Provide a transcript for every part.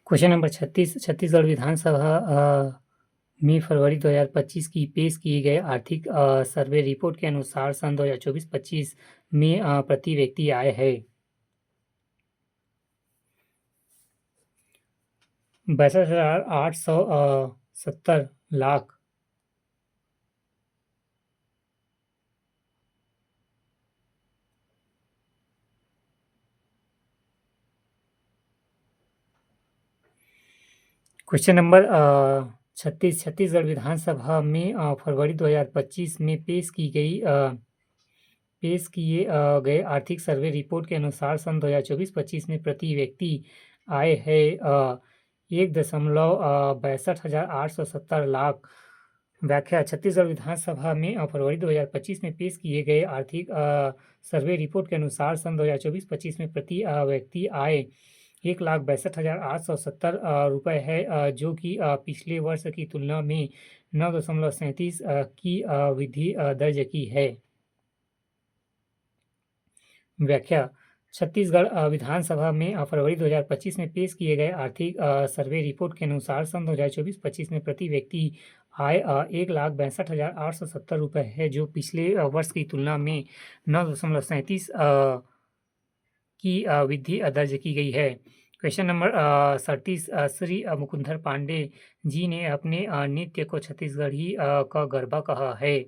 Question number 36 Chhattisgarh विधानसभा में फरवरी 2025 की पेश किए गए आर्थिक सर्वे रिपोर्ट के अनुसार सन 2024-25 में प्रति व्यक्ति आय है 62,870 लाख। क्वेश्चन नंबर 36 छत्तीसगढ़ विधानसभा में फरवरी 2025 में पेश किए गए आर्थिक सर्वे रिपोर्ट के अनुसार सन 2024-25 में प्रति व्यक्ति आय है 1,62,870 लाख। व्याख्या छत्तीसगढ़ विधानसभा में फरवरी 2025 में पेश किए गए आर्थिक सर्वे रिपोर्ट के अनुसार सन 2024-25 में प्रति व्यक्ति आय 1,62,870 रुपये है जो कि पिछले वर्ष की तुलना में 9.37 की वृद्धि दर्ज की है। व्याख्या छत्तीसगढ़ विधानसभा में फरवरी 2025 में पेश किए गए आर्थिक सर्वे रिपोर्ट के अनुसार सन 2024-25 में प्रति व्यक्ति आय 1,62,870 रुपये है जो पिछले वर्ष की तुलना में 9.37 की वृद्धि दर्ज की गई है। क्वेश्चन नंबर 37 श्री मुकुंदर पांडे जी ने अपने नृत्य को छत्तीसगढ़ी का गरबा कहा है।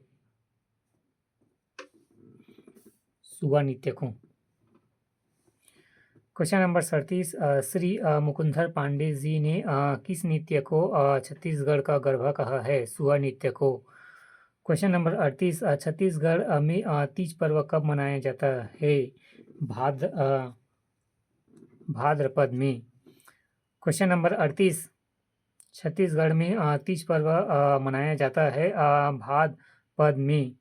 सुबह नृत्य को। क्वेश्चन नंबर 37 श्री मुकुंदर पांडे जी ने किस नृत्य को छत्तीसगढ़ का गरबा कहा है? सुबह नृत्य को। क्वेश्चन नंबर 38 छत्तीसगढ़ में तीज पर्व कब मनाया जाता है? भाद्रपद में। क्वेश्चन नंबर 38 छत्तीसगढ़ में तीज पर्व मनाया जाता है भाद्रपद में।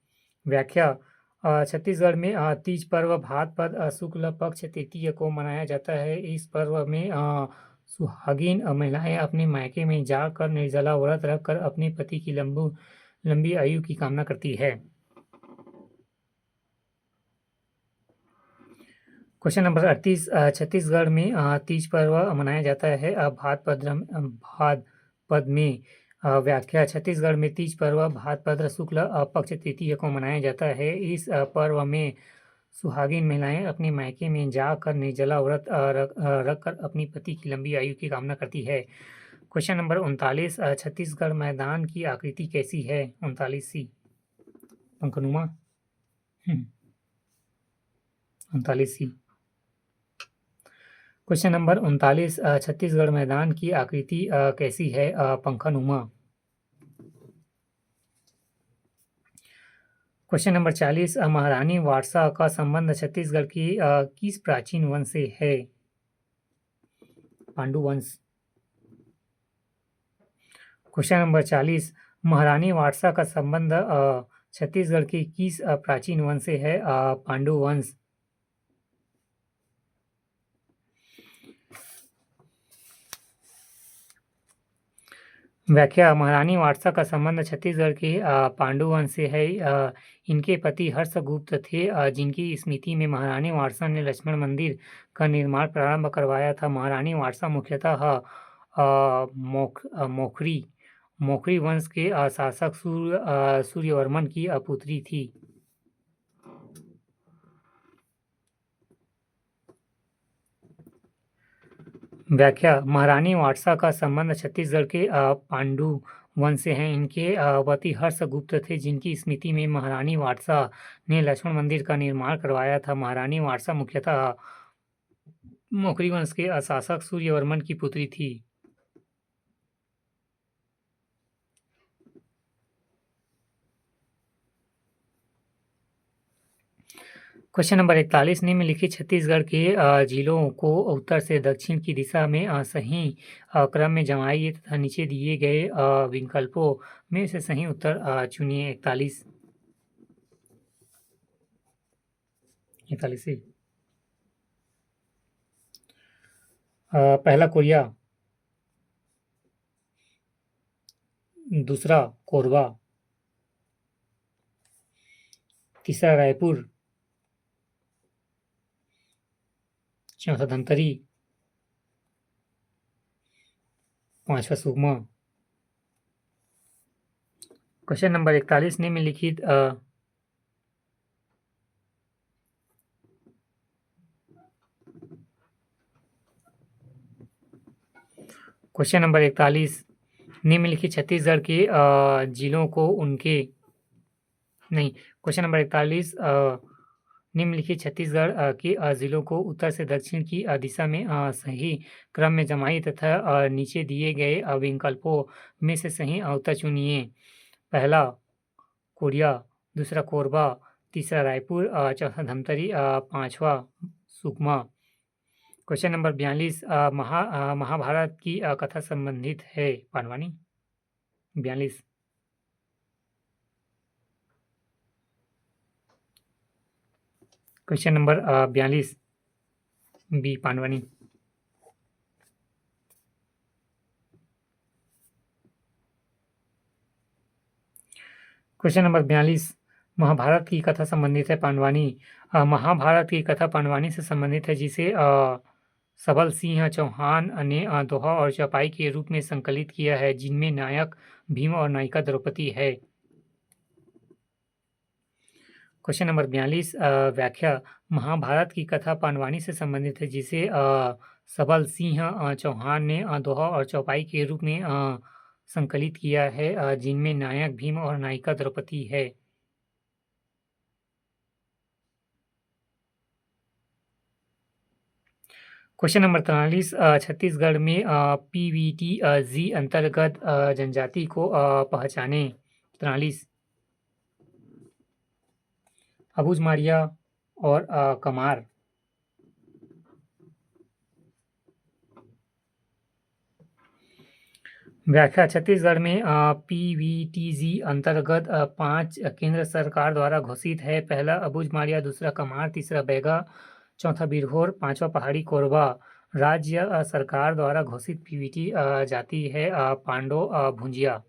व्याख्या छत्तीसगढ़ में तीज पर्व भाद्रपद शुक्ल पक्ष तृतीय को मनाया जाता है। इस पर्व में सुहागिन महिलाएं अपने मायके में जाकर निर्जला व्रत रखकर अपने पति की लंबी आयु की कामना करती है। क्वेश्चन नंबर 38 छत्तीसगढ़ में तीज पर्व मनाया जाता है भाद्रपद में। व्याख्या छत्तीसगढ़ में तीज पर्व भाद्रपद शुक्ल पक्ष तृतीय को मनाया जाता है। इस पर्व में सुहागिन महिलाएं अपने मायके में जाकर निर्जला व्रत रखकर अपनी पति की लंबी आयु की कामना करती है। क्वेश्चन नंबर 39 छत्तीसगढ़ मैदान की आकृति कैसी है? 39 पंखनुमा 39। क्वेश्चन नंबर 39 छत्तीसगढ़ मैदान की आकृति कैसी है? पंखनुमा। क्वेश्चन नंबर 40 महारानी वारसा का संबंध छत्तीसगढ़ की किस प्राचीन वंश से है? पांडु वंश। क्वेश्चन नंबर 40 महारानी वारसा का संबंध छत्तीसगढ़ की किस प्राचीन वंश से है? पांडु वंश। व्याख्या महारानी वारसा का संबंध छत्तीसगढ़ के पांडु वंश से है। इनके पति हर्षगुप्त थे जिनकी स्मृति में महारानी वारसा ने लक्ष्मण मंदिर का निर्माण प्रारंभ करवाया था। महारानी वारसा मुख्यतः मोखरी वंश के शासक सूर्यवर्मन की पुत्री थी। व्याख्या महारानी वारसा का संबंध छत्तीसगढ़ के पांडु वंश से हैं। इनके पति हर्षगुप्त थे जिनकी स्मृति में महारानी वारसा ने लक्ष्मण मंदिर का निर्माण करवाया था। महारानी वारसा मुख्यतः मोखरी वंश के शासक सूर्यवर्मन की पुत्री थी। क्वेश्चन नंबर 41 निम्नलिखित छत्तीसगढ़ के जिलों को उत्तर से दक्षिण की दिशा में सही क्रम में जमाइए तथा नीचे दिए गए विकल्पों में से सही उत्तर चुनिए। 41 से पहला कोरिया, दूसरा कोरबा, तीसरा रायपुर, चौथा धमतरी, पांचवा सुकमा। क्वेश्चन नंबर 41 निम्नलिखित क्वेश्चन नंबर 41 निम्नलिखित छत्तीसगढ़ के जिलों को उनके नहीं क्वेश्चन नंबर 41 निम्नलिखित छत्तीसगढ़ के जिलों को उत्तर से दक्षिण की दिशा में सही क्रम में जमाइए तथा नीचे दिए गए विकल्पों में से सही उत्तर चुनिए। पहला कोरिया, दूसरा कोरबा, तीसरा रायपुर, चौथा धमतरी, पांचवा सुकमा। क्वेश्चन नंबर 42 महाभारत की कथा संबंधित है Pandavani. 42 question number 42 B Pandavani. Question number 42 Mahabharat की कथा संबंधित है पांडवानी। महाभारत की कथा पांडवानी से संबंधित है जिसे सबल सिंह चौहान ने दोहा और चौपाई के रूप में संकलित किया है, जिनमें नायक भीम और नायिका द्रौपदी है। क्वेश्चन नंबर 42 व्याख्या महाभारत की कथा पांडवानी से संबंधित है जिसे सबल सिंह चौहान ने दोहा और चौपाई के रूप में संकलित किया है, जिनमें नायक भीम और नायिका द्रौपदी है। क्वेश्चन नंबर 43 छत्तीसगढ़ में PVT-Z अंतर्गत जनजाति को पहचाने। 43 अबुझमारिया और कमार। व्याख्या छत्तीसगढ़ में PVT-Z अंतर्गत 5 केंद्र सरकार द्वारा घोषित है। पहला अबुझमारिया, दूसरा कमार, तीसरा बैगा, चौथा बिरहोर, पांचवा पहाड़ी कोरबा। राज्य सरकार द्वारा घोषित PVT जाति है पांडो भुंजिया।